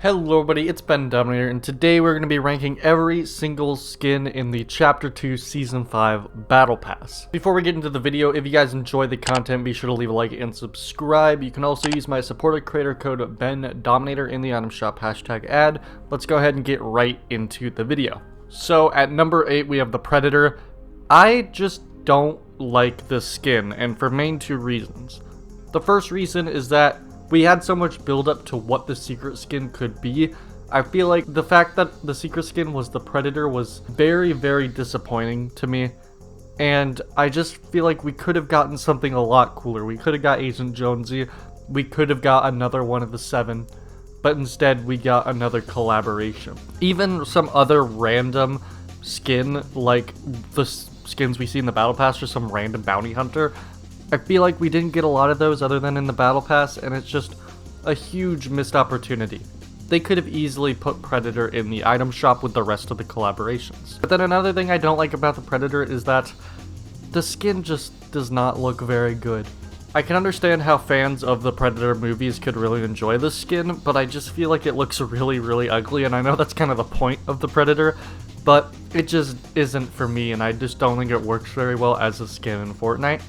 Hello everybody, it's Bendominator, and today we're going to be ranking every single skin in the Chapter 2 Season 5 Battle Pass. Before we get into the video, if you guys enjoy the content, be sure to leave a like and subscribe. You can also use my supported creator code Bendominator in the item shop #ad. Let's go ahead and get right into the video. So at number 8 we have the Predator. I just don't like this skin, and for main two reasons. The first reason is that we had so much build up to what the secret skin could be. I feel like the fact that the secret skin was the Predator was very, very disappointing to me. And I just feel like we could have gotten something a lot cooler. We could have got Agent Jonesy. We could have got another one of the 7. But instead we got another collaboration. Even some other random skin, like the skins we see in the Battle Pass, or some random bounty hunter, I feel like we didn't get a lot of those other than in the Battle Pass, and it's just a huge missed opportunity. They could have easily put Predator in the item shop with the rest of the collaborations. But then another thing I don't like about the Predator is that the skin just does not look very good. I can understand how fans of the Predator movies could really enjoy this skin, but I just feel like it looks really, really ugly, and I know that's kind of the point of the Predator, but it just isn't for me, and I just don't think it works very well as a skin in Fortnite.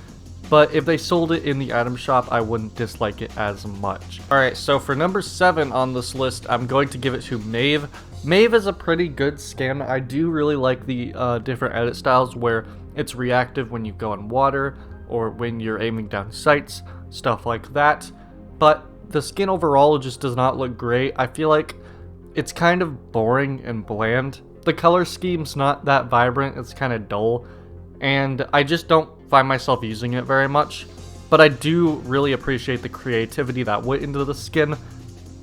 But if they sold it in the item shop, I wouldn't dislike it as much. Alright, so for number 7 on this list, I'm going to give it to Maeve. Maeve is a pretty good skin. I do really like the different edit styles where it's reactive when you go in water or when you're aiming down sights, stuff like that. But the skin overall just does not look great. I feel like it's kind of boring and bland. The color scheme's not that vibrant, it's kind of dull. And I just don't find myself using it very much, but I do really appreciate the creativity that went into the skin.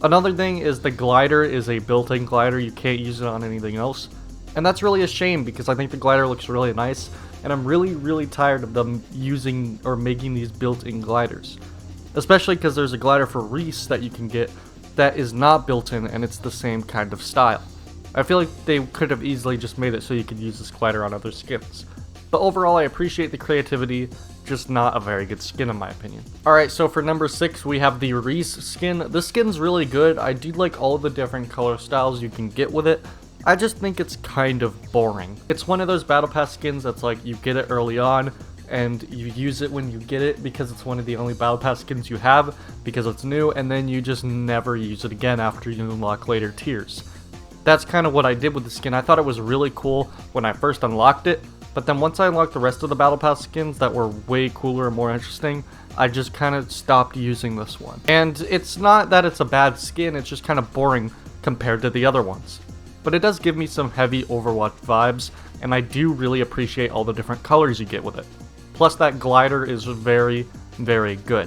Another thing is the glider is a built-in glider. You can't use it on anything else, and that's really a shame because I think the glider looks really nice, and I'm really tired of them using or making these built-in gliders, especially because there's a glider for Reese that you can get that is not built-in, and it's the same kind of style. I feel like they could have easily just made it so you could use this glider on other skins. But overall, I appreciate the creativity, just not a very good skin in my opinion. Alright, so for number 6, we have the Reese skin. This skin's really good. I do like all the different color styles you can get with it. I just think it's kind of boring. It's one of those Battle Pass skins that's like, you get it early on, and you use it when you get it because it's one of the only Battle Pass skins you have, because it's new, and then you just never use it again after you unlock later tiers. That's kind of what I did with the skin. I thought it was really cool when I first unlocked it, but then once I unlocked the rest of the Battle Pass skins that were way cooler and more interesting, I just kind of stopped using this one. And it's not that it's a bad skin, it's just kind of boring compared to the other ones. But it does give me some heavy Overwatch vibes, and I do really appreciate all the different colors you get with it. Plus that glider is very, very good.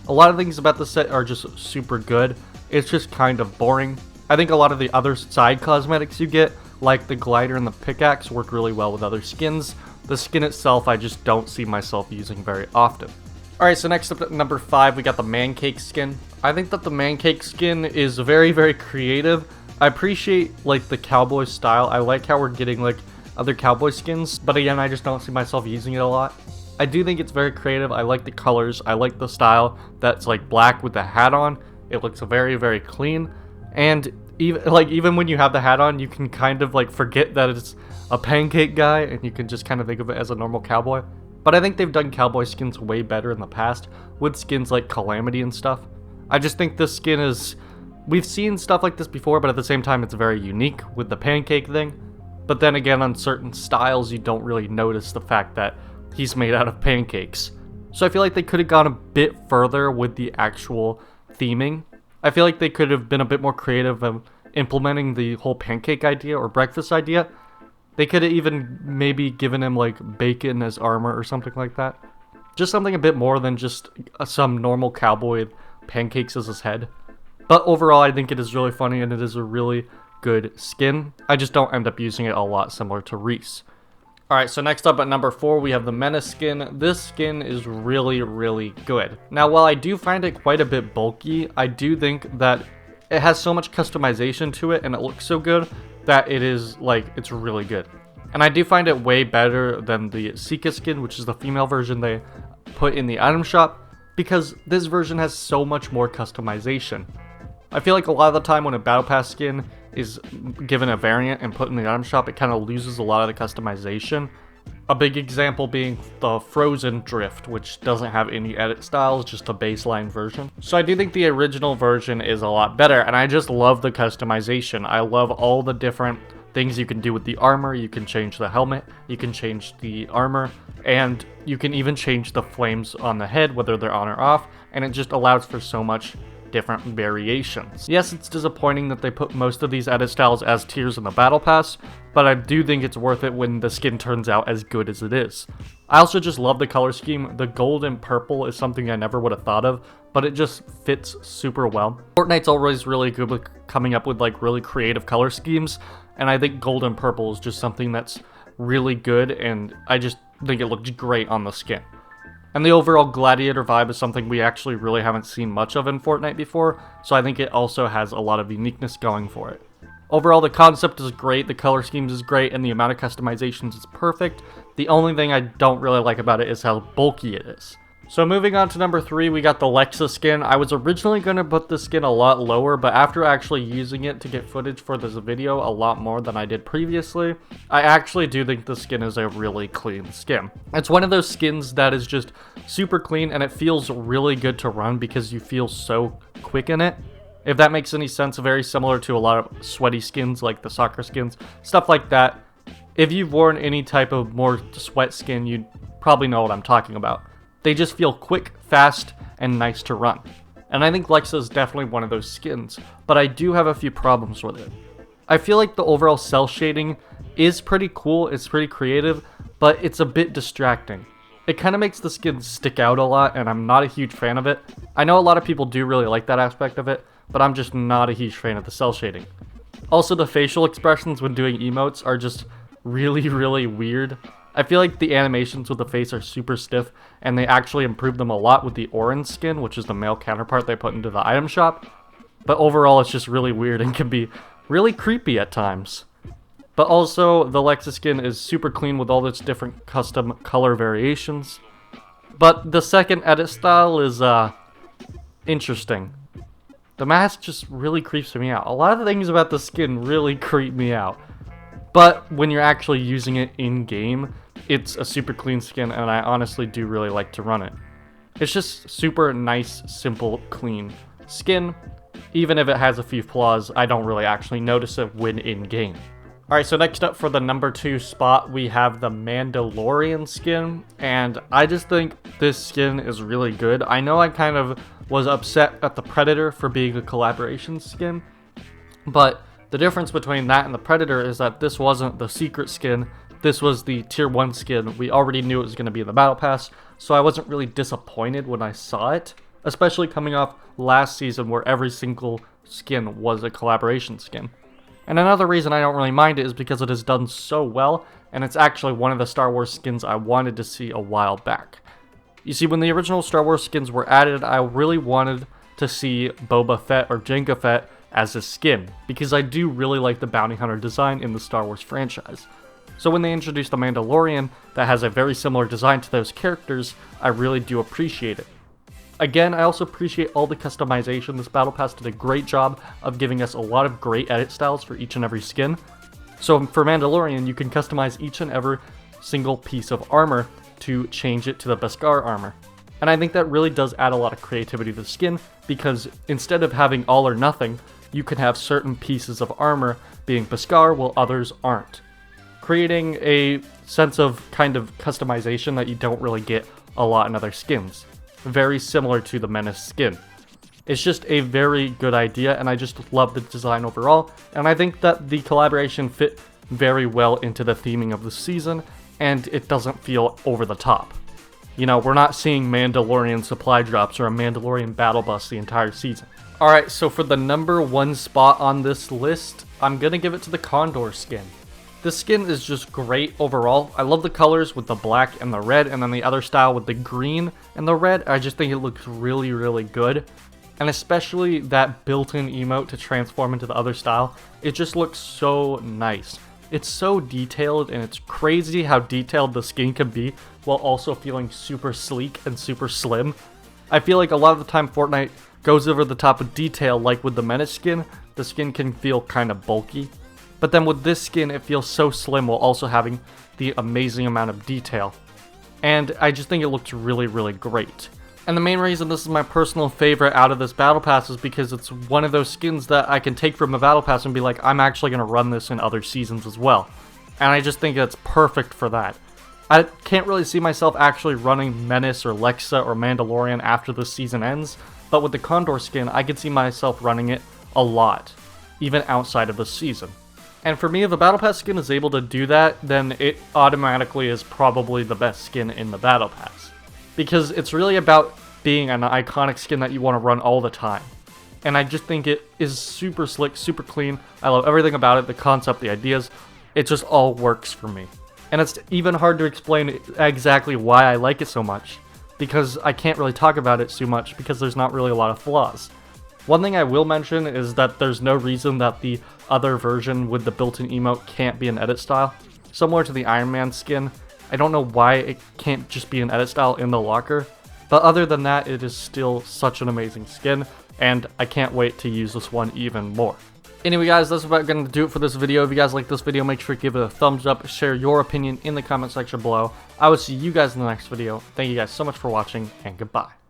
A lot of things about the set are just super good, it's just kind of boring. I think a lot of the other side cosmetics you get, like the glider and the pickaxe, work really well with other skins. The skin itself I just don't see myself using very often. Alright, so next up at number 5 we got the man cake skin. I think that the man cake skin is very, very creative. I appreciate like the cowboy style. I like how we're getting like other cowboy skins, but again I just don't see myself using it a lot. I do think it's very creative. I like the colors, I like the style that's like black with the hat on. It looks very, very clean, and even when you have the hat on, you can kind of like forget that it's a pancake guy, and you can just kind of think of it as a normal cowboy. But I think they've done cowboy skins way better in the past with skins like Calamity and stuff. I just think this skin is, we've seen stuff like this before, but at the same time it's very unique with the pancake thing. But then again, on certain styles you don't really notice the fact that he's made out of pancakes. So I feel like they could have gone a bit further with the actual theming. I feel like they could have been a bit more creative of implementing the whole pancake idea or breakfast idea. They could have even maybe given him like bacon as armor or something like that. Just something a bit more than just some normal cowboy with pancakes as his head. But overall, I think it is really funny and it is a really good skin. I just don't end up using it a lot, similar to Reese. Alright, so next up at number 4, we have the Menace skin. This skin is really, really good. Now, while I do find it quite a bit bulky, I do think that it has so much customization to it and it looks so good that it is, like, it's really good. And I do find it way better than the Sika skin, which is the female version they put in the item shop, because this version has so much more customization. I feel like a lot of the time when a Battle Pass skin is given a variant and put in the item shop, it kind of loses a lot of the customization. A big example being the Frozen Drift, which doesn't have any edit styles, just a baseline version. So I do think the original version is a lot better, and I just love the customization. I love all the different things you can do with the armor. You can change the helmet, you can change the armor, and you can even change the flames on the head, whether they're on or off, and it just allows for so much different variations. Yes, it's disappointing that they put most of these edit styles as tiers in the Battle Pass, but I do think it's worth it when the skin turns out as good as it is. I also just love the color scheme. The gold and purple is something I never would have thought of, but it just fits super well. Fortnite's always really good with coming up with like really creative color schemes, and I think gold and purple is just something that's really good, and I just think it looks great on the skin. And the overall gladiator vibe is something we actually really haven't seen much of in Fortnite before, so I think it also has a lot of uniqueness going for it. Overall, the concept is great, the color schemes is great, and the amount of customizations is perfect. The only thing I don't really like about it is how bulky it is. So moving on to number 3, we got the Lexa skin. I was originally going to put this skin a lot lower, but after actually using it to get footage for this video a lot more than I did previously, I actually do think the skin is a really clean skin. It's one of those skins that is just super clean, and it feels really good to run because you feel so quick in it. If that makes any sense, very similar to a lot of sweaty skins like the soccer skins, stuff like that. If you've worn any type of more sweat skin, you probably know what I'm talking about. They just feel quick, fast, and nice to run. And I think Lexa is definitely one of those skins, but I do have a few problems with it. I feel like the overall cell shading is pretty cool, it's pretty creative, but it's a bit distracting. It kind of makes the skin stick out a lot, and I'm not a huge fan of it. I know a lot of people do really like that aspect of it, but I'm just not a huge fan of the cell shading. Also, the facial expressions when doing emotes are just really weird. I feel like the animations with the face are super stiff, and they actually improved them a lot with the orange skin, which is the male counterpart they put into the item shop. But overall, it's just really weird and can be really creepy at times. But also, the Lexa skin is super clean with all its different custom color variations. But the second edit style is, interesting. The mask just really creeps me out. A lot of the things about the skin really creep me out. But when you're actually using it in-game, it's a super clean skin, and I honestly do really like to run it. It's just super nice, simple, clean skin. Even if it has a few flaws, I don't really actually notice it when in-game. Alright, so next up for the number 2 spot, we have the Mandalorian skin, and I just think this skin is really good. I know I kind of was upset at the Predator for being a collaboration skin, but the difference between that and the Predator is that this wasn't the secret skin, this was the tier 1 skin. We already knew it was going to be in the Battle Pass, so I wasn't really disappointed when I saw it, especially coming off last season where every single skin was a collaboration skin. And another reason I don't really mind it is because it has done so well, and it's actually one of the Star Wars skins I wanted to see a while back. You see, when the original Star Wars skins were added, I really wanted to see Boba Fett or Jango Fett as a skin, because I do really like the bounty hunter design in the Star Wars franchise. So when they introduced the Mandalorian that has a very similar design to those characters, I really do appreciate it. Again, I also appreciate all the customization. This Battle Pass did a great job of giving us a lot of great edit styles for each and every skin. So for Mandalorian, you can customize each and every single piece of armor to change it to the Beskar armor. And I think that really does add a lot of creativity to the skin, because instead of having all or nothing, you can have certain pieces of armor being Beskar while others aren't, creating a sense of kind of customization that you don't really get a lot in other skins. Very similar to the Menace skin. It's just a very good idea, and I just love the design overall, and I think that the collaboration fit very well into the theming of the season, and it doesn't feel over the top. You know, we're not seeing Mandalorian supply drops or a Mandalorian battle bus the entire season. Alright, so for the number 1 spot on this list, I'm gonna give it to the Condor skin. This skin is just great overall. I love the colors with the black and the red, and then the other style with the green and the red. I just think it looks really good. And especially that built-in emote to transform into the other style. It just looks so nice. It's so detailed, and it's crazy how detailed the skin can be while also feeling super sleek and super slim. I feel like a lot of the time Fortnite goes over the top with detail like with the Menace skin, the skin can feel kind of bulky. But then with this skin, it feels so slim while also having the amazing amount of detail. And I just think it looks really, really great. And the main reason this is my personal favorite out of this Battle Pass is because it's one of those skins that I can take from a Battle Pass and be like, I'm actually going to run this in other seasons as well. And I just think it's perfect for that. I can't really see myself actually running Menace or Lexa or Mandalorian after this season ends, but with the Condor skin, I could see myself running it a lot, even outside of the season. And for me, if a Battle Pass skin is able to do that, then it automatically is probably the best skin in the Battle Pass. Because it's really about being an iconic skin that you want to run all the time. And I just think it is super slick, super clean. I love everything about it, the concept, the ideas. It just all works for me. And it's even hard to explain exactly why I like it so much, because I can't really talk about it too much because there's not really a lot of flaws. One thing I will mention is that there's no reason that the other version with the built-in emote can't be an edit style. Similar to the Iron Man skin, I don't know why it can't just be an edit style in the locker, but other than that, it is still such an amazing skin, and I can't wait to use this one even more. Anyway guys, that's about going to do it for this video. If you guys like this video, make sure to give it a thumbs up, share your opinion in the comment section below. I will see you guys in the next video. Thank you guys so much for watching, and goodbye.